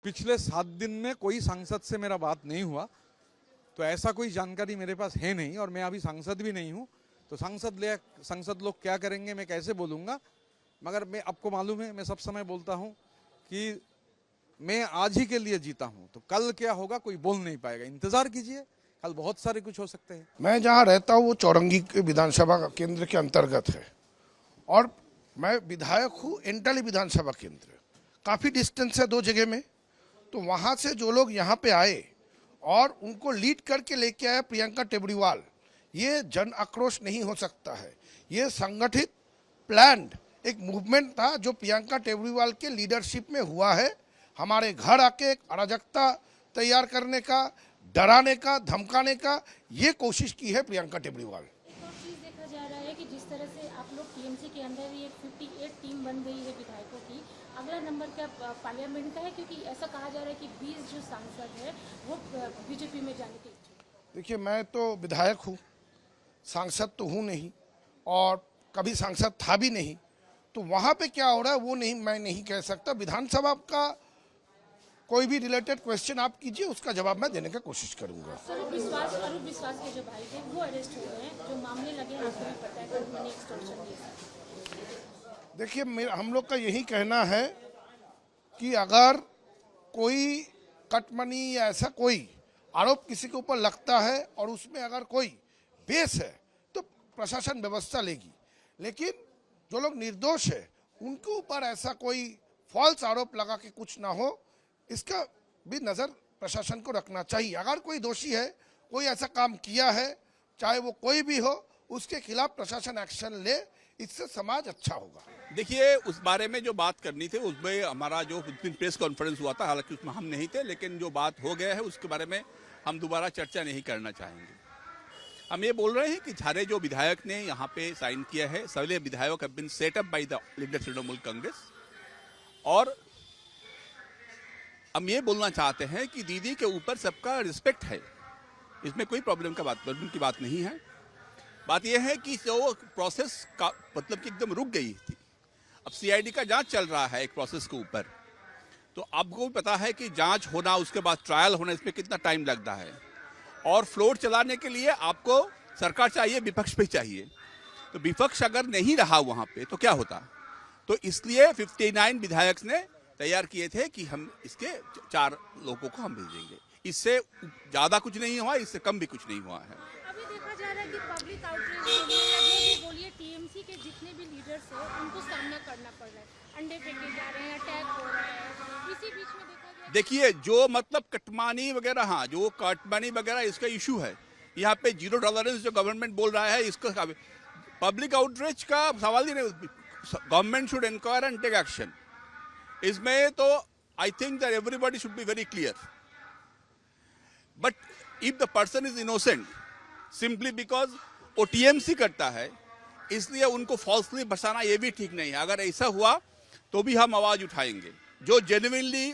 पिछले 7 दिन में कोई सांसद से मेरा बात नहीं हुआ, तो ऐसा कोई जानकारी मेरे पास है नहीं और मैं अभी सांसद भी नहीं हूँ। तो सांसद लोग क्या करेंगे मैं कैसे बोलूँगा, मगर मैं आपको मालूम है मैं सब समय बोलता हूँ कि मैं आज ही के लिए जीता हूँ, तो कल क्या होगा कोई बोल नहीं पाएगा। इंतजार कीजिए, कल बहुत सारे कुछ हो सकते हैं। मैं जहाँ रहता हूँ वो चौरंगी के विधानसभा केंद्र के अंतर्गत है और मैं विधायक हूँ एंटाली विधानसभा केंद्र, काफ़ी डिस्टेंस है 2 जगह में। तो वहाँ से जो लोग यहाँ पे आए और उनको लीड करके लेके आया प्रियंका टेबड़ीवाल, ये जन आक्रोश नहीं हो सकता है। ये संगठित प्लान्ड एक मूवमेंट था जो प्रियंका टेबड़ीवाल के लीडरशिप में हुआ है। हमारे घर आके एक अराजकता तैयार करने का, डराने का, धमकाने का ये कोशिश की है प्रियंका टेबड़ीवाल। एक और चीज देखा जा रहा है कि जिस तरह से आप लोग टीएमसी के अंदर ही एक 58 टीम बन गई है विधायकों की, अगला नंबर क्या पार्लियामेंट का है? क्योंकि ऐसा कहा जा रहा है कि 20 जो सांसद है वो बीजेपी में जाने के इच्छुक। देखिए, मैं तो विधायक हूँ, सांसद तो हूँ नहीं और कभी सांसद था भी नहीं, तो वहाँ पे क्या हो रहा है वो नहीं, मैं नहीं कह सकता। विधानसभा का कोई भी रिलेटेड क्वेश्चन आप कीजिए, उसका जवाब मैं देने की कोशिश करूंगा। स्वरूप विश्वास के जो भाई थे वो अरेस्ट हो गए हैं, जो मामले लगे हैं आपको भी पता है, कल मनी एक्सटॉर्शन ये सब। देखिए, हम लोग का यही कहना है कि अगर कोई कटमनी या ऐसा कोई आरोप किसी के ऊपर लगता है और उसमें अगर कोई बेस है तो प्रशासन व्यवस्था लेगी, लेकिन जो लोग निर्दोष है उनके ऊपर ऐसा कोई फॉल्स आरोप लगा के कुछ ना हो, इसका भी नज़र प्रशासन को रखना चाहिए। अगर कोई दोषी है, कोई ऐसा काम किया है, चाहे वो कोई भी हो, उसके खिलाफ प्रशासन एक्शन ले, इससे समाज अच्छा होगा। देखिए, उस बारे में जो बात करनी थी उसमें हमारा जो प्रेस कॉन्फ्रेंस हुआ था, हालांकि उसमें हम नहीं थे, लेकिन जो बात हो गया है उसके बारे में हम दोबारा चर्चा नहीं करना चाहेंगे। हम ये बोल रहे हैं कि सारे जो विधायक ने यहाँ पे साइन किया है, सभी विधायक have been set up by the leader Trinamool Congress. और हम ये बोलना चाहते हैं कि दीदी के ऊपर सबका रिस्पेक्ट है, इसमें कोई प्रॉब्लम की बात नहीं है। बात यह है कि जो प्रोसेस का मतलब कि एकदम रुक गई थी, अब सीआईडी का जांच चल रहा है एक प्रोसेस के ऊपर, तो आपको भी पता है कि जांच होना, उसके बाद ट्रायल होना, इसमें कितना टाइम लगता है। और फ्लोर चलाने के लिए आपको सरकार चाहिए, विपक्ष भी चाहिए। तो विपक्ष अगर नहीं रहा वहाँ पे तो क्या होता? तो इसलिए 59 विधायक ने तैयार किए थे कि हम इसके 4 लोगों को हम भेजेंगे। इससे ज़्यादा कुछ नहीं हुआ, इससे कम भी कुछ नहीं हुआ है। अभी देखा जा रहा है कि पब्लिक आउटरीच बोलिए या जो भी बोलिए, टीएमसी के जितने भी लीडर्स हैं उनको सामना करना पड़ रहा है, अंडे फेंके जा रहे हैं, अटैक हो रहा है। इसी बीच में देखा गया, देखिए, जो मतलब कटमानी वगैरह, हाँ, जो कटमानी वगैरह इसका इशू है, यहाँ पे 0 टॉलरेंस जो गवर्नमेंट बोल रहा है, इसका पब्लिक आउटरीच का सवाल ही नहीं। Government should inquire and take action. इसमें तो I think that everybody should be very clear. But if the person is innocent simply because वो टीएमसी करता है, इसलिए उनको फॉल्सली बसाना ये भी ठीक नहीं है। अगर ऐसा हुआ तो भी हम आवाज उठाएंगे। जो जेन्युइनली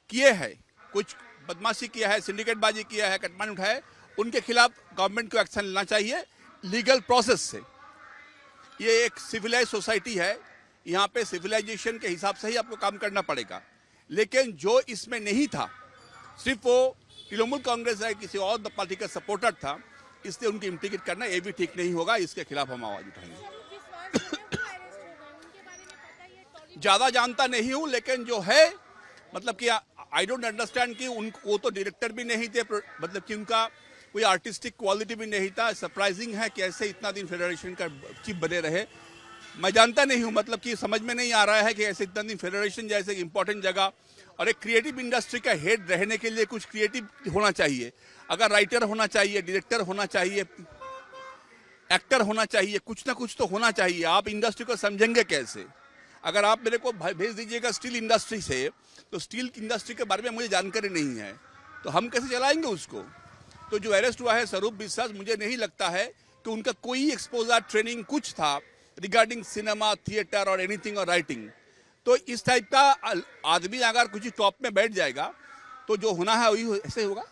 किए हैं, कुछ बदमाशी किया है, सिंडिकेटबाजी किया है, कटमानी उठाए, उनके खिलाफ गवर्नमेंट को एक्शन लेना चाहिए लीगल प्रोसेस से। ये एक सिविलाइज सोसाइटी है, यहाँ पे सिविलाइजेशन के हिसाब से ही आपको काम करना पड़ेगा। लेकिन जो इसमें नहीं था, सिर्फ वो तृणमूल कांग्रेस है, किसी और पार्टी का सपोर्टर था, इसलिए उनकी इम्प्लीकेट करना ये भी ठीक नहीं होगा। इसके खिलाफ हम आवाज उठाएंगे। ज्यादा जानता नहीं हूँ, लेकिन जो है मतलब कि आई डोंट अंडरस्टैंड कि वो तो डायरेक्टर भी नहीं थे, मतलब कि उनका कोई आर्टिस्टिक क्वालिटी भी नहीं था। सरप्राइजिंग है कि ऐसे इतना दिन फेडरेशन का चीफ बने रहे। मैं जानता नहीं हूँ, मतलब कि समझ में नहीं आ रहा है कि ऐसे इतना दिन फेडरेशन जैसे इंपॉर्टेंट जगह और एक क्रिएटिव इंडस्ट्री का हेड रहने के लिए कुछ क्रिएटिव होना चाहिए। अगर राइटर होना चाहिए, डायरेक्टर होना चाहिए, एक्टर होना चाहिए, कुछ ना कुछ तो होना चाहिए। आप इंडस्ट्री को समझेंगे कैसे? अगर आप मेरे को भेज दीजिएगा स्टील इंडस्ट्री से, तो स्टील इंडस्ट्री के बारे में मुझे जानकारी नहीं है, तो हम कैसे चलाएंगे उसको? तो जो अरेस्ट हुआ है स्वरूप विश्वास, मुझे नहीं लगता है कि उनका कोई एक्सपोजर ट्रेनिंग कुछ था रिगार्डिंग सिनेमा, थिएटर और एनीथिंग और राइटिंग। तो इस टाइप का आदमी अगर कुछ टॉप में बैठ जाएगा तो जो होना है वही ऐसे होगा।